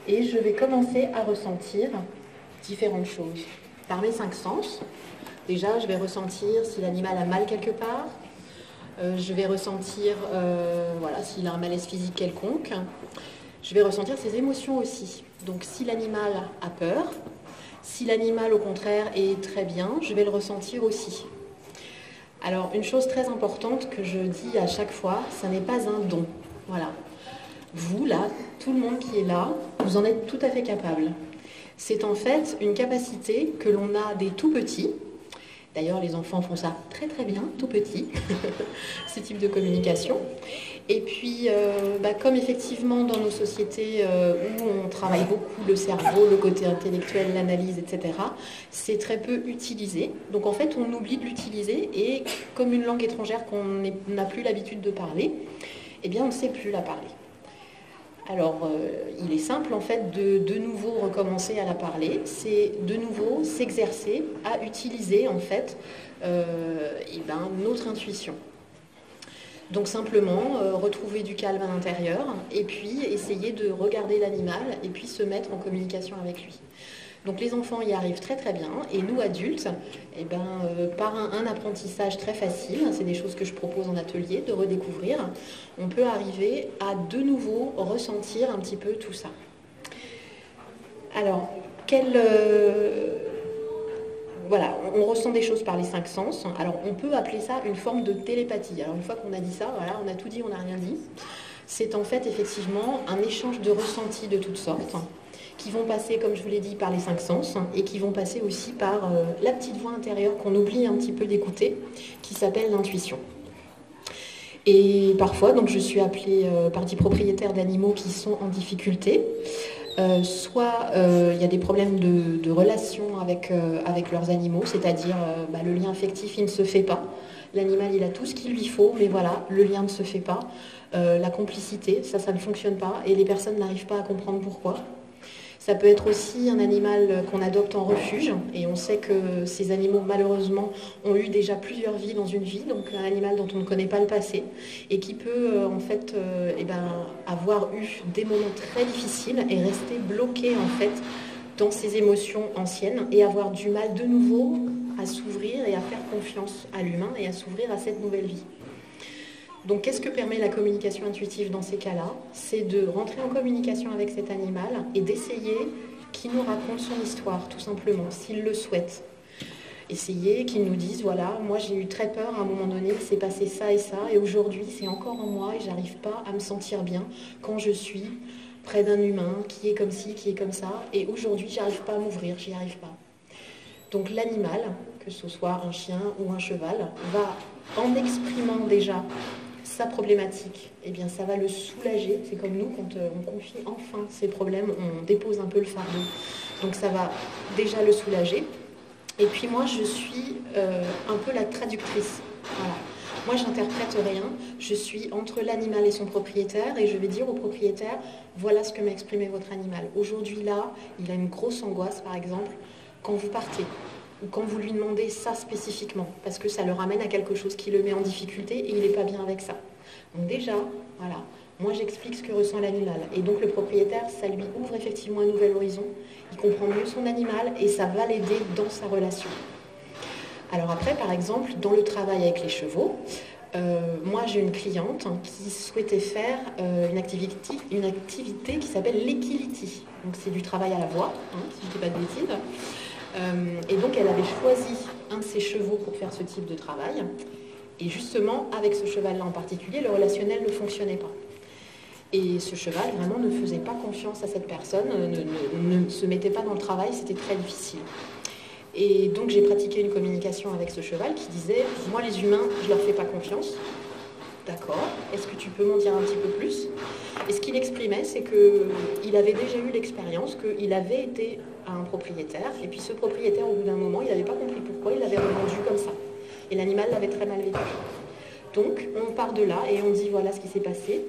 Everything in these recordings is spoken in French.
et je vais commencer à ressentir différentes choses. Par mes 5 sens, déjà je vais ressentir si l'animal a mal quelque part, je vais ressentir voilà, s'il a un malaise physique quelconque, je vais ressentir ses émotions aussi. Donc si l'animal a peur, si l'animal au contraire est très bien, je vais le ressentir aussi. Alors une chose très importante que je dis à chaque fois, ça n'est pas un don. Voilà. Vous là, tout le monde qui est là, vous en êtes tout à fait capable. C'est en fait une capacité que l'on a des tout petits. D'ailleurs, les enfants font ça très très bien, tout petits, ce type de communication. Et puis, comme effectivement dans nos sociétés où on travaille beaucoup le cerveau, le côté intellectuel, l'analyse, etc., c'est très peu utilisé. Donc en fait, on oublie de l'utiliser et comme une langue étrangère qu'on n'a plus l'habitude de parler, eh bien on ne sait plus la parler. Alors, il est simple en fait de nouveau recommencer à la parler, c'est de nouveau s'exercer à utiliser en fait notre intuition. Donc simplement retrouver du calme à l'intérieur et puis essayer de regarder l'animal et puis se mettre en communication avec lui. Donc les enfants y arrivent très très bien et nous adultes, par un apprentissage très facile, c'est des choses que je propose en atelier de redécouvrir, on peut arriver à de nouveau ressentir un petit peu tout ça. Alors, voilà, on ressent des choses par les 5 sens. Alors on peut appeler ça une forme de télépathie. Alors une fois qu'on a dit ça, voilà, on a tout dit, on n'a rien dit. C'est en fait effectivement un échange de ressentis de toutes sortes qui vont passer, comme je vous l'ai dit, par les 5 sens et qui vont passer aussi par la petite voix intérieure qu'on oublie un petit peu d'écouter, qui s'appelle l'intuition. Et parfois, donc, je suis appelée par des propriétaires d'animaux qui sont en difficulté. Soit il y a des problèmes de relation avec leurs animaux, c'est-à-dire le lien affectif, il ne se fait pas. L'animal, il a tout ce qu'il lui faut, mais voilà, le lien ne se fait pas. La complicité, ça ne fonctionne pas et les personnes n'arrivent pas à comprendre pourquoi. Ça peut être aussi un animal qu'on adopte en refuge et on sait que ces animaux malheureusement ont eu déjà plusieurs vies dans une vie, donc un animal dont on ne connaît pas le passé et qui peut avoir eu des moments très difficiles et rester bloqué en fait dans ses émotions anciennes et avoir du mal de nouveau à s'ouvrir et à faire confiance à l'humain et à s'ouvrir à cette nouvelle vie. Donc qu'est-ce que permet la communication intuitive dans ces cas-là? C'est de rentrer en communication avec cet animal et d'essayer qu'il nous raconte son histoire, tout simplement, s'il le souhaite. Essayer qu'il nous dise, voilà, moi j'ai eu très peur à un moment donné, il s'est passé ça et ça, et aujourd'hui c'est encore en moi et j'arrive pas à me sentir bien quand je suis près d'un humain qui est comme ci, qui est comme ça, et aujourd'hui j'arrive pas à m'ouvrir, j'y arrive pas. Donc l'animal, que ce soit un chien ou un cheval, va, en exprimant déjà sa problématique, eh bien ça va le soulager. C'est comme nous, quand on confie enfin ses problèmes, on dépose un peu le fardeau. Donc ça va déjà le soulager. Et puis moi, je suis un peu la traductrice. Voilà. Moi, j'interprète rien. Je suis entre l'animal et son propriétaire et je vais dire au propriétaire, voilà ce que m'a exprimé votre animal. Aujourd'hui, là, il a une grosse angoisse, par exemple, quand vous partez. Ou quand vous lui demandez ça spécifiquement, parce que ça le ramène à quelque chose qui le met en difficulté et il n'est pas bien avec ça. Donc déjà, voilà, moi j'explique ce que ressent l'animal. Et donc le propriétaire, ça lui ouvre effectivement un nouvel horizon, il comprend mieux son animal et ça va l'aider dans sa relation. Alors après, par exemple, dans le travail avec les chevaux, moi j'ai une cliente qui souhaitait faire une activité qui s'appelle l'équility. Donc c'est du travail à la voix, si je ne dis pas de bêtises. Et donc elle avait choisi un de ses chevaux pour faire ce type de travail. Et justement, avec ce cheval-là en particulier, le relationnel ne fonctionnait pas. Et ce cheval vraiment ne faisait pas confiance à cette personne, ne se mettait pas dans le travail, c'était très difficile. Et donc j'ai pratiqué une communication avec ce cheval qui disait « Moi les humains, je leur fais pas confiance. » D'accord, est-ce que tu peux m'en dire un petit peu plus? Et ce qu'il exprimait, c'est qu'il avait déjà eu l'expérience, qu'il avait été à un propriétaire, et puis ce propriétaire, au bout d'un moment, il n'avait pas compris pourquoi, il l'avait revendu comme ça. Et l'animal l'avait très mal vécu. Donc, on part de là et on dit, voilà ce qui s'est passé.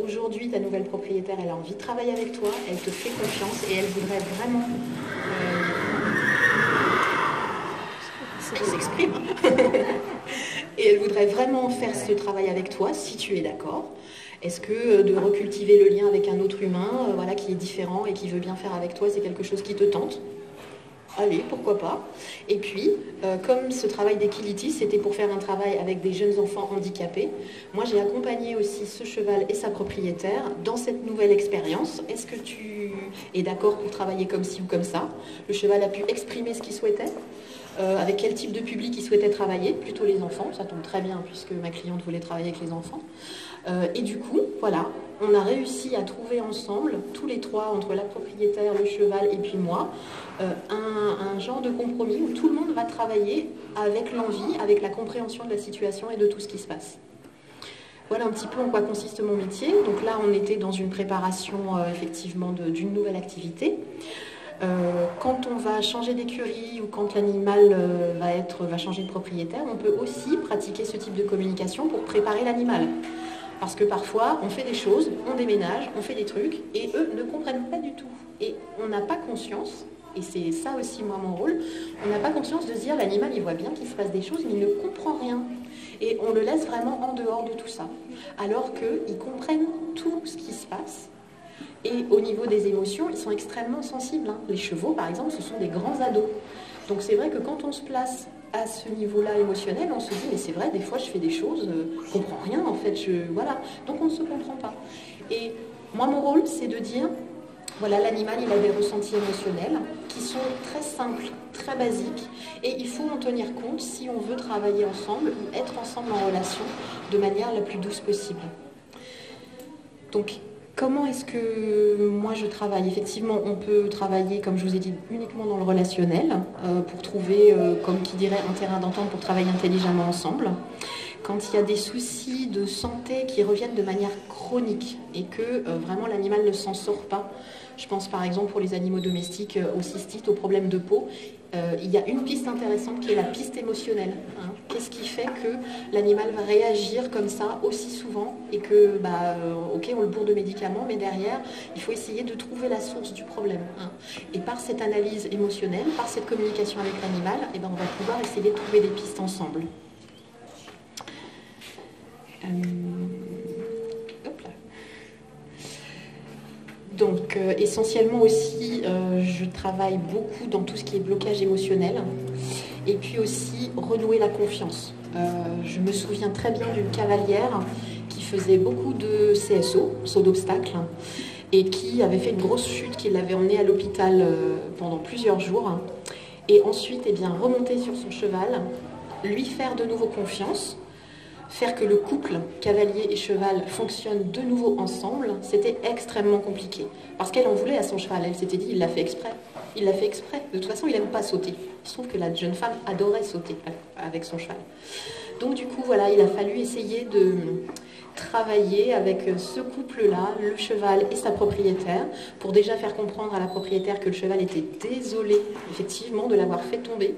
Aujourd'hui, ta nouvelle propriétaire, elle a envie de travailler avec toi, elle te fait confiance, et elle voudrait vraiment... Elle s'exprime. Et elle voudrait vraiment faire ce travail avec toi, si tu es d'accord. Est-ce que de recultiver le lien avec un autre humain, voilà, qui est différent et qui veut bien faire avec toi, c'est quelque chose qui te tente? Allez, pourquoi pas. Et puis, comme ce travail d'Equility, c'était pour faire un travail avec des jeunes enfants handicapés, moi j'ai accompagné aussi ce cheval et sa propriétaire dans cette nouvelle expérience. Est-ce que tu es d'accord pour travailler comme ci ou comme ça? Le cheval a pu exprimer ce qu'il souhaitait. Avec quel type de public il souhaitait travailler, plutôt les enfants, ça tombe très bien puisque ma cliente voulait travailler avec les enfants. Et du coup, voilà, on a réussi à trouver ensemble, tous les trois, entre la propriétaire, le cheval et puis moi, un genre de compromis où tout le monde va travailler avec l'envie, avec la compréhension de la situation et de tout ce qui se passe. Voilà un petit peu en quoi consiste mon métier. Donc là, on était dans une préparation effectivement d'une nouvelle activité. Quand on va changer d'écurie ou quand l'animal va changer de propriétaire, on peut aussi pratiquer ce type de communication pour préparer l'animal. Parce que parfois, on fait des choses, on déménage, on fait des trucs, et eux ne comprennent pas du tout. Et on n'a pas conscience, et c'est ça aussi moi mon rôle, on n'a pas conscience de se dire l'animal il voit bien qu'il se passe des choses, mais il ne comprend rien. Et on le laisse vraiment en dehors de tout ça. Alors qu'ils comprennent tout ce qui se passe. Et au niveau des émotions, ils sont extrêmement sensibles. Hein. Les chevaux, par exemple, ce sont des grands ados. Donc c'est vrai que quand on se place à ce niveau-là émotionnel, on se dit, mais c'est vrai, des fois je fais des choses, je ne comprends rien en fait, voilà. Donc on ne se comprend pas. Et moi, mon rôle, c'est de dire, voilà, l'animal, il a des ressentis émotionnels qui sont très simples, très basiques, et il faut en tenir compte si on veut travailler ensemble ou être ensemble en relation de manière la plus douce possible. Donc, comment est-ce que moi je travaille? Effectivement, on peut travailler, comme je vous ai dit, uniquement dans le relationnel, pour trouver, comme qui dirait, un terrain d'entente pour travailler intelligemment ensemble. Quand il y a des soucis de santé qui reviennent de manière chronique et que vraiment l'animal ne s'en sort pas, je pense par exemple pour les animaux domestiques aux cystites, aux problèmes de peau, il y a une piste intéressante qui est la piste émotionnelle. Hein. Qu'est-ce qui fait que l'animal va réagir comme ça aussi souvent et que, ok, on le bourre de médicaments, mais derrière, il faut essayer de trouver la source du problème. Hein. Et par cette analyse émotionnelle, par cette communication avec l'animal, on va pouvoir essayer de trouver des pistes ensemble. Hop là. Donc essentiellement aussi, je travaille beaucoup dans tout ce qui est blocage émotionnel et puis aussi renouer la confiance. Je me souviens très bien d'une cavalière qui faisait beaucoup de CSO, saut d'obstacle, et qui avait fait une grosse chute qui l'avait emmenée à l'hôpital pendant plusieurs jours. Et ensuite, remonter sur son cheval, lui faire de nouveau confiance, faire que le couple cavalier et cheval fonctionne de nouveau ensemble, c'était extrêmement compliqué. Parce qu'elle en voulait à son cheval. Elle s'était dit, il l'a fait exprès. Il l'a fait exprès. De toute façon, il n'aime pas sauter. Il se trouve que la jeune femme adorait sauter avec son cheval. Donc du coup, voilà, il a fallu essayer de travailler avec ce couple-là, le cheval et sa propriétaire, pour déjà faire comprendre à la propriétaire que le cheval était désolé, effectivement, de l'avoir fait tomber,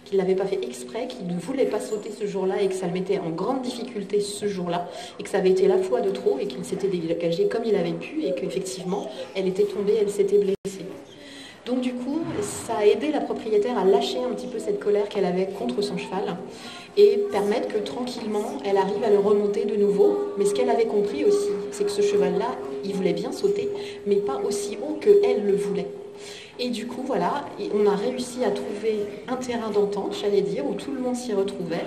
qu'il ne l'avait pas fait exprès, qu'il ne voulait pas sauter ce jour-là et que ça le mettait en grande difficulté ce jour-là et que ça avait été la fois de trop et qu'il s'était dégagé comme il avait pu et qu'effectivement, elle était tombée, elle s'était blessée. Donc du coup, ça a aidé la propriétaire à lâcher un petit peu cette colère qu'elle avait contre son cheval et permettre que tranquillement, elle arrive à le remonter de nouveau. Mais ce qu'elle avait compris aussi, c'est que ce cheval-là, il voulait bien sauter, mais pas aussi haut qu'elle le voulait. Et du coup, voilà, on a réussi à trouver un terrain d'entente, j'allais dire, où tout le monde s'y retrouvait.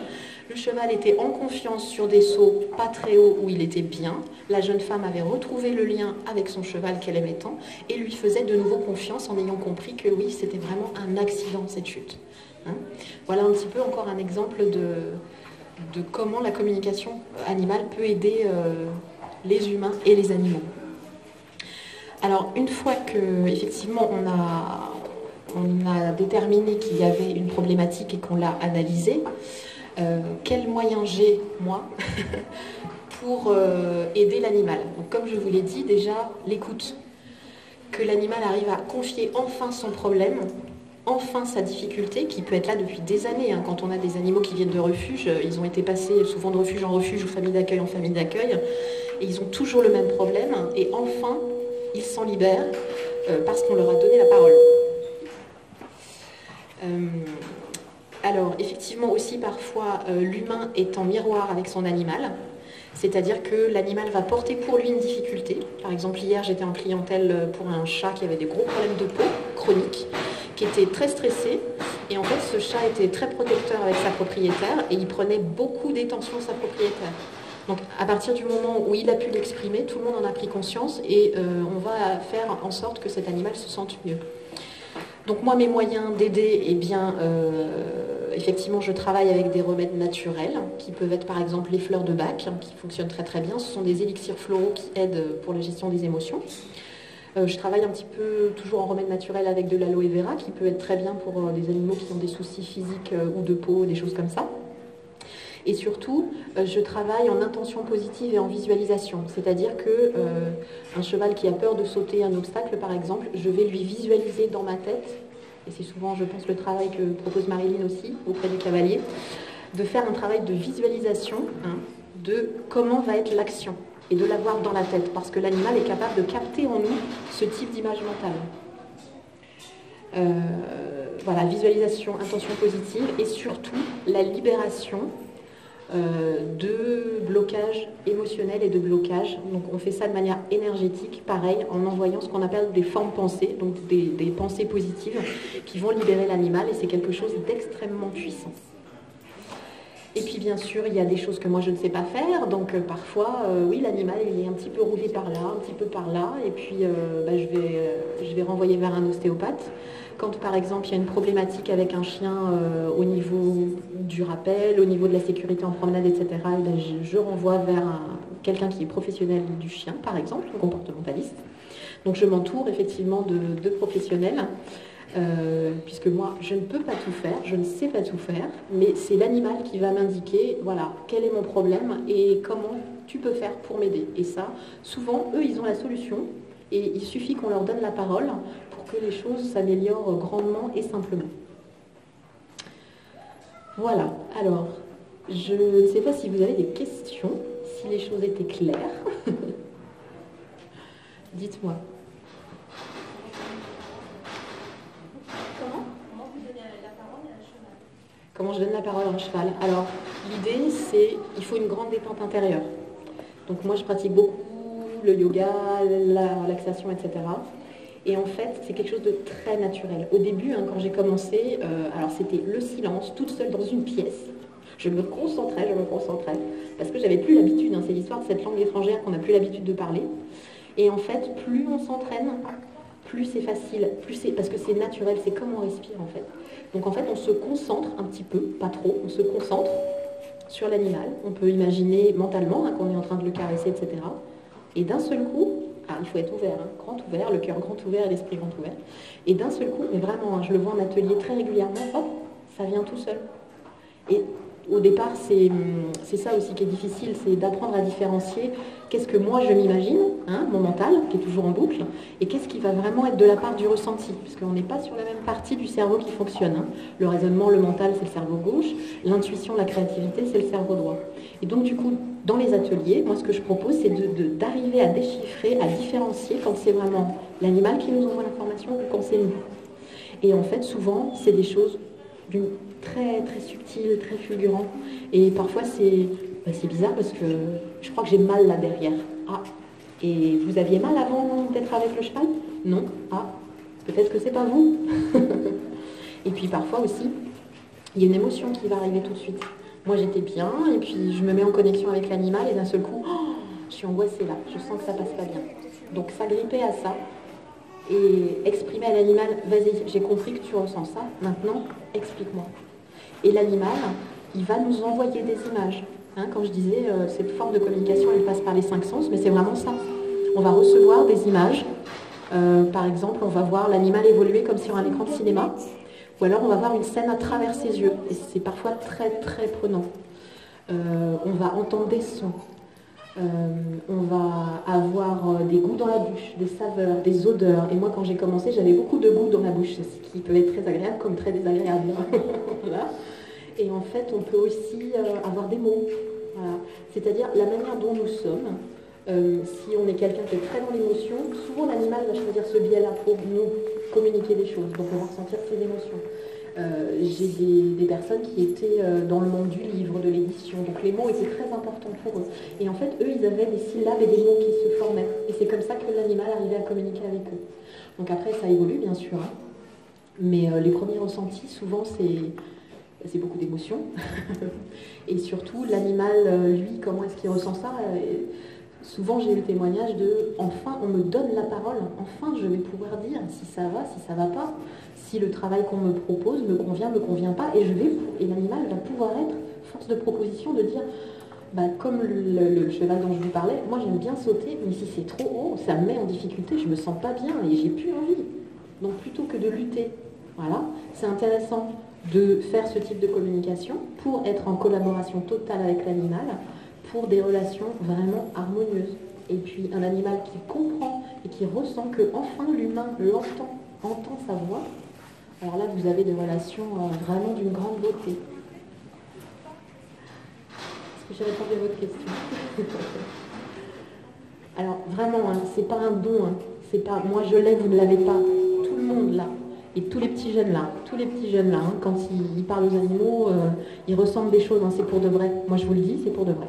Le cheval était en confiance sur des sauts pas très hauts où il était bien. La jeune femme avait retrouvé le lien avec son cheval qu'elle aimait tant et lui faisait de nouveau confiance en ayant compris que oui, c'était vraiment un accident cette chute. Hein, voilà un petit peu encore un exemple de comment la communication animale peut aider les humains et les animaux. Alors, une fois que effectivement on a déterminé qu'il y avait une problématique et qu'on l'a analysée, quels moyens j'ai, moi, pour aider l'animal? Donc, comme je vous l'ai dit, déjà, l'écoute. Que l'animal arrive à confier enfin son problème, enfin sa difficulté, qui peut être là depuis des années. Hein. Quand on a des animaux qui viennent de refuge, ils ont été passés souvent de refuge en refuge ou famille d'accueil en famille d'accueil, et ils ont toujours le même problème, et enfin, ils s'en libèrent parce qu'on leur a donné la parole. Alors, effectivement aussi, parfois, l'humain est en miroir avec son animal. C'est-à-dire que l'animal va porter pour lui une difficulté. Par exemple, hier, j'étais en clientèle pour un chat qui avait des gros problèmes de peau chroniques, qui était très stressé. Et en fait, ce chat était très protecteur avec sa propriétaire et il prenait beaucoup d'attention de sa propriétaire. Donc, à partir du moment où il a pu l'exprimer, tout le monde en a pris conscience et on va faire en sorte que cet animal se sente mieux. Donc moi, mes moyens d'aider, eh bien, effectivement, je travaille avec des remèdes naturels, qui peuvent être par exemple les fleurs de bac, qui fonctionnent très très bien. Ce sont des élixirs floraux qui aident pour la gestion des émotions. Je travaille un petit peu toujours en remède naturel avec de l'aloe vera, qui peut être très bien pour des animaux qui ont des soucis physiques ou de peau, des choses comme ça. Et surtout, je travaille en intention positive et en visualisation. C'est-à-dire que un cheval qui a peur de sauter un obstacle, par exemple, je vais lui visualiser dans ma tête, et c'est souvent, je pense, le travail que propose Marilyn aussi, auprès du cavalier, de faire un travail de visualisation de comment va être l'action, et de l'avoir dans la tête, parce que l'animal est capable de capter en nous ce type d'image mentale. Voilà, visualisation, intention positive, et surtout la libération de blocage émotionnel et de blocage. Donc on fait ça de manière énergétique, pareil, en envoyant ce qu'on appelle des formes pensées, donc des pensées positives qui vont libérer l'animal, et c'est quelque chose d'extrêmement puissant. Et puis bien sûr, il y a des choses que moi je ne sais pas faire, donc parfois, oui, l'animal il est un petit peu roulé par là, un petit peu par là, et puis je vais renvoyer vers un ostéopathe. Quand par exemple il y a une problématique avec un chien au niveau du rappel, au niveau de la sécurité en promenade, etc., et bien, je renvoie vers quelqu'un qui est professionnel du chien, par exemple, un comportementaliste. Donc je m'entoure effectivement de professionnels, puisque moi je ne peux pas tout faire, je ne sais pas tout faire, mais c'est l'animal qui va m'indiquer, voilà, quel est mon problème et comment tu peux faire pour m'aider. Et ça, souvent, eux, ils ont la solution, et il suffit qu'on leur donne la parole pour que les choses s'améliorent grandement et simplement. Voilà, alors, je ne sais pas si vous avez des questions, si les choses étaient claires. Dites-moi. Comment vous donnez la parole à un cheval? Comment je donne la parole à un cheval? Alors, l'idée, c'est il faut une grande détente intérieure. Donc moi, je pratique beaucoup le yoga, la relaxation, etc. Et en fait, c'est quelque chose de très naturel. Au début, quand j'ai commencé, alors c'était le silence, toute seule dans une pièce. Je me concentrais, parce que j'avais plus l'habitude, c'est l'histoire de cette langue étrangère qu'on n'a plus l'habitude de parler. Et en fait, plus on s'entraîne, plus c'est facile, parce que c'est naturel, c'est comme on respire en fait. Donc en fait, on se concentre un petit peu, pas trop, on se concentre sur l'animal. On peut imaginer mentalement qu'on est en train de le caresser, etc. Et d'un seul coup, il faut être ouvert, grand ouvert, le cœur grand ouvert, l'esprit grand ouvert. Et d'un seul coup, mais vraiment, je le vois en atelier très régulièrement, hop, ça vient tout seul. Et au départ, c'est ça aussi qui est difficile, c'est d'apprendre à différencier qu'est-ce que moi je m'imagine, mon mental, qui est toujours en boucle, et qu'est-ce qui va vraiment être de la part du ressenti, puisqu'on n'est pas sur la même partie du cerveau qui fonctionne. Le raisonnement, le mental, c'est le cerveau gauche, l'intuition, la créativité, c'est le cerveau droit. Et donc du coup, dans les ateliers, moi ce que je propose, c'est d'arriver à déchiffrer, à différencier quand c'est vraiment l'animal qui nous envoie l'information ou quand c'est nous. Et en fait, souvent, c'est des choses d'une très très subtil, très fulgurant. Et parfois c'est bizarre parce que je crois que j'ai mal là derrière. Ah, et vous aviez mal avant d'être avec le cheval? Non. Ah, peut-être que c'est pas vous. Et puis parfois aussi, il y a une émotion qui va arriver tout de suite. Moi j'étais bien et puis je me mets en connexion avec l'animal et d'un seul coup, je suis angoissée là, je sens que ça passe pas bien. Donc s'agripper à ça et exprimer à l'animal, vas-y, j'ai compris que tu ressens ça, maintenant explique-moi. Et l'animal, il va nous envoyer des images. Quand je disais, cette forme de communication, elle passe par les 5 sens, mais c'est vraiment ça. On va recevoir des images. Par exemple, on va voir l'animal évoluer comme sur un écran de cinéma. Ou alors, on va voir une scène à travers ses yeux. Et c'est parfois très, très prenant. On va entendre des sons. On va avoir des goûts dans la bouche, des saveurs, des odeurs. Et moi, quand j'ai commencé, j'avais beaucoup de goûts dans la bouche, ce qui peut être très agréable comme très désagréable. Voilà. Et en fait, on peut aussi avoir des mots. Voilà. C'est-à-dire la manière dont nous sommes. Si on est quelqu'un qui est très dans l'émotion, souvent l'animal va choisir ce biais-là pour nous communiquer des choses. Donc on va ressentir ses émotions. J'ai des personnes qui étaient dans le monde du livre, de l'édition, donc les mots étaient très importants pour eux. Et en fait, eux, ils avaient des syllabes et des mots qui se formaient. Et c'est comme ça que l'animal arrivait à communiquer avec eux. Donc après, ça évolue, bien sûr. Hein. Mais les premiers ressentis, souvent, c'est beaucoup d'émotions. Et surtout, l'animal, lui, comment est-ce qu'il ressent ça? Souvent, j'ai eu le témoignage de « enfin, on me donne la parole, enfin, je vais pouvoir dire si ça va pas, si le travail qu'on me propose me convient pas, et l'animal va pouvoir être force de proposition de dire bah, comme le cheval dont je vous parlais, moi j'aime bien sauter, mais si c'est trop haut, ça me met en difficulté, je me sens pas bien et j'ai plus envie. Donc plutôt que de lutter, voilà, c'est intéressant de faire ce type de communication pour être en collaboration totale avec l'animal, pour des relations vraiment harmonieuses. Et puis un animal qui comprend et qui ressent que enfin l'humain entend sa voix. Alors là, vous avez des relations vraiment d'une grande beauté. Est-ce que j'ai répondu à votre question? Alors vraiment, hein, c'est pas un don. Hein. C'est pas moi je l'ai, vous ne l'avez pas. Tout le monde là. Et tous les petits jeunes là, hein, quand ils parlent aux animaux, ils ressentent des choses. Hein, c'est pour de vrai. Moi je vous le dis, c'est pour de vrai.